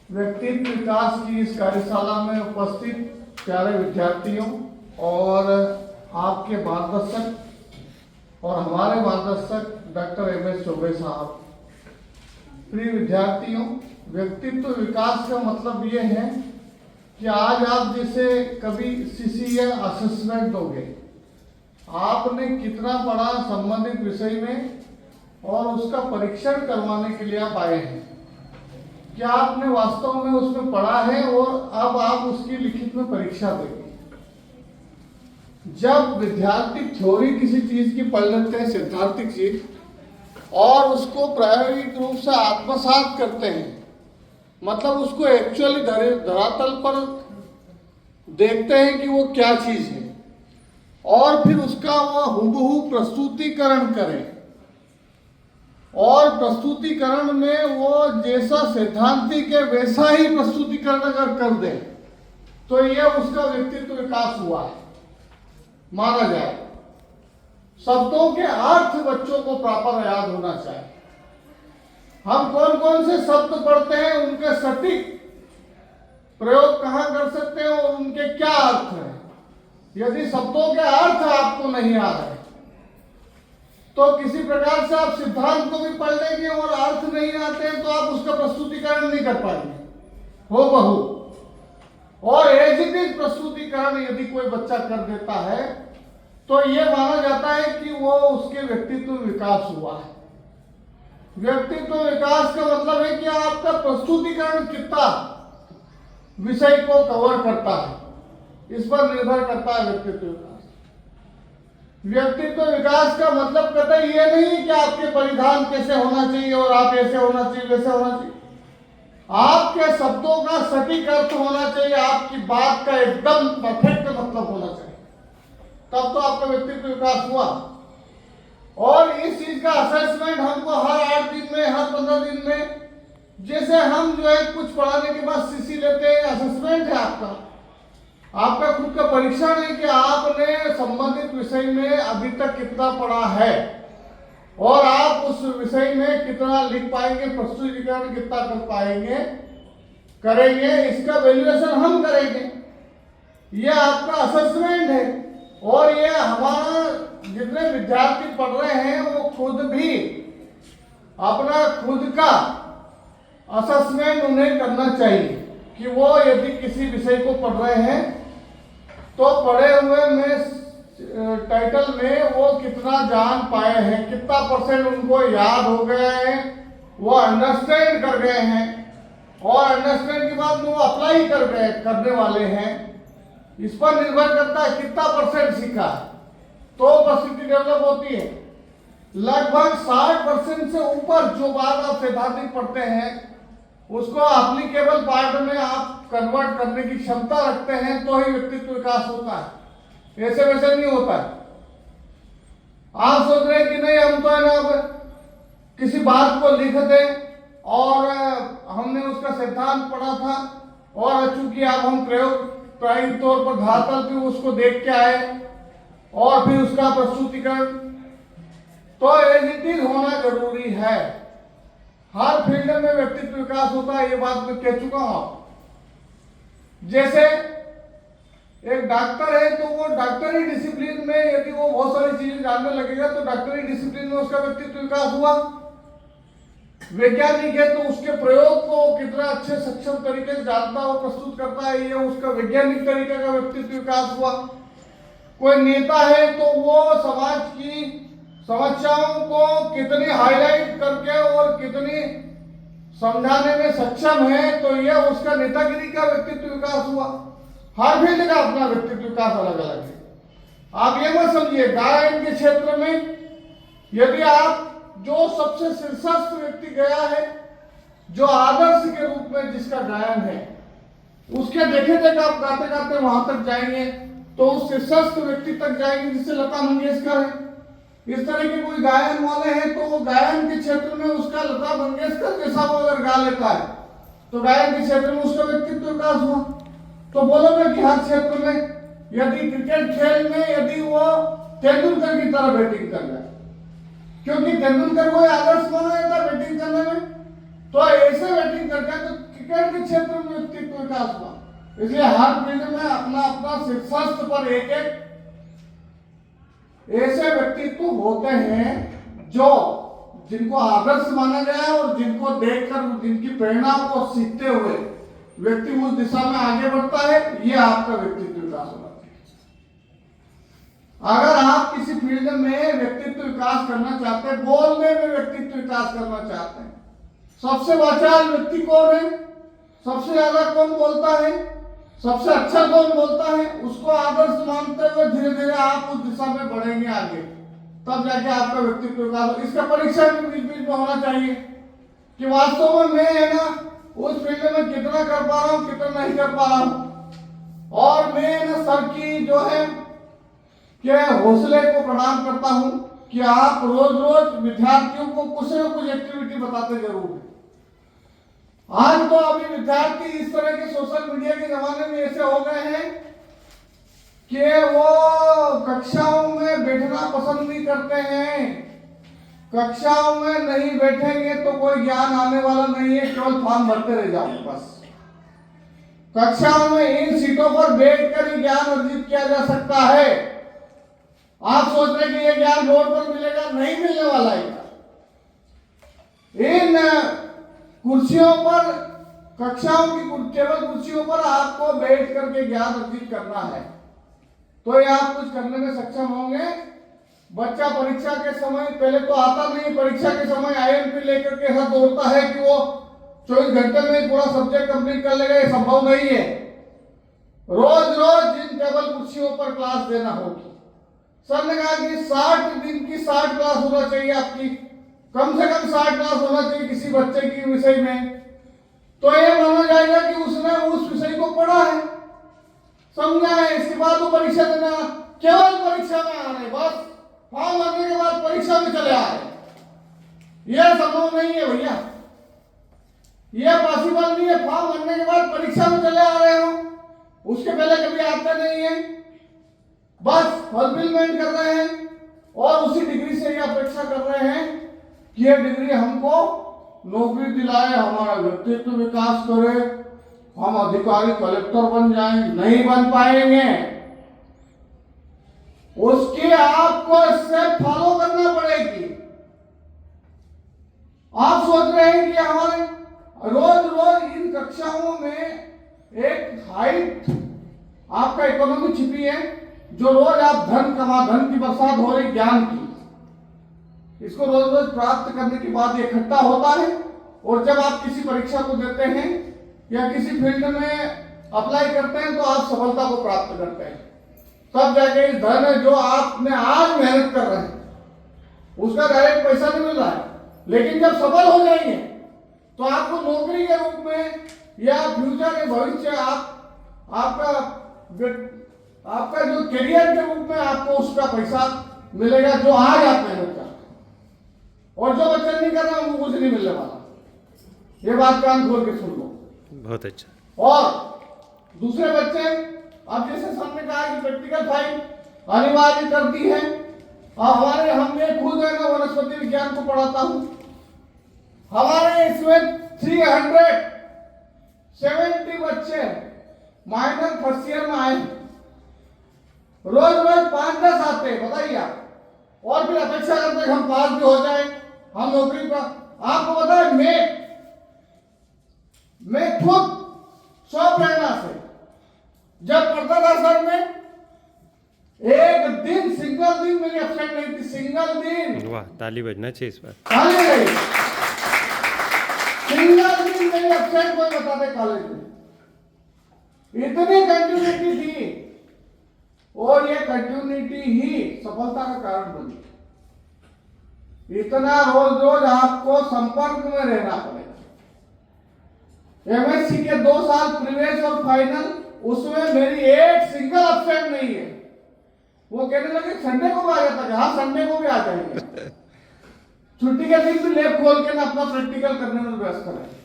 व्यक्तित्व विकास की इस कार्यशाला में उपस्थित प्यारे विद्यार्थियों और आपके मार्गदर्शक और हमारे मार्गदर्शक डॉक्टर एम.एस. चौबे साहब, प्रिय विद्यार्थियों, व्यक्तित्व विकास का मतलब ये है कि आज आप जैसे कभी CCA असेसमेंट दोगे, आपने कितना पढ़ा संबंधित विषय में और उसका परीक्षण करवाने के लिए आप आए हैं। क्या आपने वास्तव में उसमें पढ़ा है और अब आप उसकी लिखित में परीक्षा देंगे। जब विद्यार्थी थ्योरी किसी चीज की पढ़ लेते हैं, सिद्धांतिक चीज, और उसको प्रायोगिक रूप से आत्मसात करते हैं, मतलब उसको एक्चुअली धरातल पर देखते हैं कि वो क्या चीज है और फिर उसका वो हुबहू प्रस्तुतिकरण करें और प्रस्तुतिकरण में वो जैसा सिद्धांतिक है वैसा ही प्रस्तुतिकरण अगर कर दे तो ये उसका व्यक्तित्व विकास हुआ है माना जाए। शब्दों के अर्थ बच्चों को प्रॉपर याद होना चाहिए। हम कौन कौन से शब्द पढ़ते हैं, उनके सटीक प्रयोग कहाँ कर सकते हैं और उनके क्या अर्थ हैं। यदि शब्दों के अर्थ आपको नहीं आ रहे तो किसी प्रकार से आप सिद्धांत को भी पढ़ लेंगे और अर्थ नहीं आते हैं तो आप उसका प्रस्तुतिकरण नहीं कर पाएंगे हो बहु। और एज इट इज प्रस्तुतिकरण यदि कोई बच्चा कर देता है तो यह माना जाता है कि वो उसके व्यक्तित्व विकास हुआ है। व्यक्तित्व विकास का मतलब है कि आपका प्रस्तुतिकरण कितना विषय को कवर करता है, इस पर निर्भर करता है व्यक्तित्व विकास। व्यक्तित्व विकास का मतलब कतई ये नहीं कि आपके परिधान कैसे होना चाहिए और आप ऐसे होना चाहिए वैसे होना चाहिए। आपके शब्दों का सटीक अर्थ होना चाहिए, आपकी बात का एकदम परफेक्ट मतलब होना चाहिए, तब तो आपका व्यक्तित्व विकास हुआ। और इस चीज का असेसमेंट हमको हर 8 दिन में, हर 15 दिन में, जैसे हम जो है कुछ पढ़ाने के बाद CC लेते हैं, असेसमेंट है आपका खुद का परीक्षण है कि आपने संबंधित विषय में अभी तक कितना पढ़ा है और आप उस विषय में कितना लिख पाएंगे, प्रस्तुतिकरण कितना कर पाएंगे, करेंगे, इसका वैल्यूएशन हम करेंगे। यह आपका असेसमेंट है और ये हमारा जितने विद्यार्थी पढ़ रहे हैं वो खुद भी अपना खुद का असेसमेंट उन्हें करना चाहिए कि वो यदि किसी विषय को पढ़ रहे हैं तो पढ़े हुए में टाइटल में वो कितना जान पाए हैं, कितना % उनको याद हो गया है, वो अंडरस्टैंड कर गए हैं और अंडरस्टैंड के बाद वो अप्लाई करने वाले हैं। इस पर निर्भर करता है कितना % सीखा है तो प्रस्तुति डेवलप होती है। लगभग 60% से ऊपर जो बात आप सैद्धांतिक पढ़ते हैं उसको एप्लीकेबल पार्ट में आप कन्वर्ट करने की क्षमता रखते हैं तो ही व्यक्तित्व विकास होता है, ऐसे वैसे नहीं होता है। आप सोच रहे हैं कि नहीं हम तो है ना किसी बात को लिख दें और हमने उसका सिद्धांत पढ़ा था और चूंकि अब हम प्रायोगिक तौर पर धरातल पे उसको देख के आए और फिर उसका प्रस्तुतिकरण, तो एज इट इज होना जरूरी है। हर फील्ड में व्यक्तित्व विकास होता है, ये बात मैं कह चुका हूं। जैसे एक डॉक्टर है तो वो डॉक्टरी डिसिप्लिन में यदि वो बहुत सारी चीजें जानने लगेगा तो डॉक्टरी डिसिप्लिन में उसका व्यक्तित्व विकास हुआ। वैज्ञानिक है तो उसके प्रयोग को कितना अच्छे सक्षम तरीके से जानता हो, प्रस्तुत करता है, ये उसका वैज्ञानिक तरीके का व्यक्तित्व विकास हुआ। कोई नेता है तो वो समाज की समस्याओं को कितनी हाईलाइट करके और कितनी समझाने में सक्षम है तो यह उसका नेतागिरी का व्यक्तित्व विकास हुआ। हर फील्ड का अपना व्यक्तित्व विकास अलग अलग है। आप ये मत समझिए गायन के क्षेत्र में यदि आप जो सबसे शीर्षस्थ व्यक्ति गया है, जो आदर्श के रूप में जिसका गायन है, उसके देखे देख आप गाते गाते वहां तक जाएंगे तो उस शीर्षस्थ व्यक्ति तक जाएंगे जिससे लता मंगेशकर है। इस तरह के कोई गायन वाले हैं तो वो गायन के क्षेत्र में उसका लता मंगेशकर जैसा वो अगर गा लेता है तो गायन के क्षेत्र में उसका व्यक्तित्व विकास हुआ। तो बोलोगे कि हर क्षेत्र में यदि क्रिकेट खेल में यदि वो तेंदुलकर की तरह बैटिंग कर रहा है, क्योंकि तेंदुलकर को आदर्श माना जाता है बैटिंग करने में, तो ऐसे बैटिंग करके तो क्रिकेट के क्षेत्र में व्यक्तित्व विकास हुआ। इसलिए हर फील्ड में अपना अपना शीर्षस्थ पर एक एक ऐसे व्यक्तित्व होते हैं जो जिनको आदर्श माना गया है और जिनको देखकर जिनकी प्रेरणा को सीखते हुए व्यक्ति उस दिशा में आगे बढ़ता है। ये आपका व्यक्तित्व विकास होना चाहिए। अगर आप किसी फील्ड में व्यक्तित्व विकास करना चाहते हैं, बोलने में व्यक्तित्व विकास करना चाहते हैं, सबसे वाचाल व्यक्ति कौन है, सबसे ज्यादा कौन बोलता है, सबसे अच्छा कौन बोलता है, उसको आदर्श मानते हुए धीरे धीरे आप उस दिशा में बढ़ेंगे आगे, तब जाके आपका व्यक्तित्व विकास। इसका परीक्षा भी बीच बीच में होना चाहिए कि वास्तव में मैं है ना उस फील्ड में कितना कर पा रहा हूँ, कितना नहीं कर पा रहा हूँ। और मैं ना सर की जो है के हौसले को प्रणाम करता हूँ कि आप रोज रोज विद्यार्थियों को कुछ न कुछ एक्टिविटी बताते जरूर है। आज तो अभी विद्यार्थी इस तरह के सोशल मीडिया के जमाने में ऐसे हो गए हैं कि वो कक्षाओं में बैठना पसंद नहीं करते हैं। कक्षाओं में नहीं बैठेंगे तो कोई ज्ञान आने वाला नहीं है, केवल फॉर्म भरते रह जाओ बस। कक्षाओं में इन सीटों पर बैठकर ही ज्ञान अर्जित किया जा सकता है। आप सोच रहे कि ये ज्ञान रोड पर मिलेगा, नहीं मिलने वाला है। इन कुर्सियों पर, कक्षाओं की केवल कुर्सियों पर आपको बैठ करके ज्ञान अर्जित करना है, तो ये आप कुछ करने में सक्षम होंगे। बच्चा परीक्षा के समय पहले तो आता नहीं, परीक्षा के समय IMP लेकर के ऐसा दौड़ता है कि वो 24 घंटे में पूरा सब्जेक्ट कंप्लीट कर लेगा, ये संभव नहीं है। रोज रोज जिन टेबल कुर्सियों पर क्लास देना होगी। सर ने कहा कि 60 दिन की 60 क्लास होना चाहिए आपकी, कम से कम 60 क्लास होना चाहिए किसी बच्चे की विषय में, तो ये माना जाएगा कि उसने उस विषय को पढ़ा है, समझा है। इसके बाद वो परीक्षा देना, केवल परीक्षा में आ रहे, बस फॉर्म भरने के बाद परीक्षा में चले आ रहे। यह संभव नहीं है भैया, यह पॉसिबल नहीं है। फॉर्म भरने के बाद परीक्षा में चले आ रहे हो, उसके पहले कभी आते नहीं है, बस फुलफिलमेंट कर रहे हैं और उसी डिग्री से ये अपेक्षा कर रहे हैं कि ये डिग्री हमको नौकरी दिलाए, हमारा व्यक्तित्व विकास करे, हम अधिकारी कलेक्टर बन जाएं। नहीं बन पाएंगे। उसके आपको स्टेप फॉलो करना पड़ेगी। आप सोच रहे हैं कि हमारे रोज रोज इन कक्षाओं में एक हाइट आपका इकोनॉमी छिपी है, जो रोज आप धन की बरसात हो रही ज्ञान की, इसको रोज रोज प्राप्त करने के बाद ये इकट्ठा होता है। और जब आप किसी परीक्षा को देते हैं या किसी फील्ड में अप्लाई करते हैं तो आप सफलता को प्राप्त करते हैं, तब जाके इस धन जो आपने आज मेहनत कर रहे हैं उसका डायरेक्ट पैसा नहीं मिल रहा है, लेकिन जब सफल हो जाएंगे तो आपको नौकरी के रूप में या फ्यूचर के भविष्य आपका जो करियर के रूप में आपको उसका पैसा मिलेगा जो आज आप मेहनत करते हैं। और जो बच्चे नहीं कर रहे वो कुछ नहीं मिलने वाला। ये बात कान खोल के सुन लो। बहुत अच्छा। और दूसरे बच्चे, अब जैसे सबने कहा कि प्रैक्टिकल फाइल अनिवार्य कर दी है, और हमने खुद है ना वनस्पति विज्ञान को पढ़ाता हूं। हमारे इसमें 370 बच्चे माइनर फर्स्ट ईयर में आए, रोज रोज 5-10 आते हैं, बताइए आप, और फिर अपेक्षा करते हैं हम पास भी हो जाए, हम नौकरी पर। आपको पता है मैं खुद 100 प्रेरणा से जब पढ़ता था सर में, एक दिन सिंगल दिन मेरी एब्सेंट नहीं थी, सिंगल दिन। वाह, ताली बजना चाहिए इस बार। ताली नहीं, सिंगल दिन मेरी एब्सेंट कोई बताते कॉलेज में, इतनी कंटिन्यूटी थी। और ये कंटिन्यूटी ही सफलता का कारण बनी। इतना रोज रोज आपको संपर्क में रहना पड़ेगा। MSc के 2 साल प्रीवियस और फाइनल, उसमें मेरी एक सिंगल एब्सेंट नहीं है। वो कहने लगे संडे को भी आ जाता है। हाँ, संडे को भी आ जाएंगे। छुट्टी के दिन भी लैब खोल के ना अपना प्रैक्टिकल करने में व्यस्त है।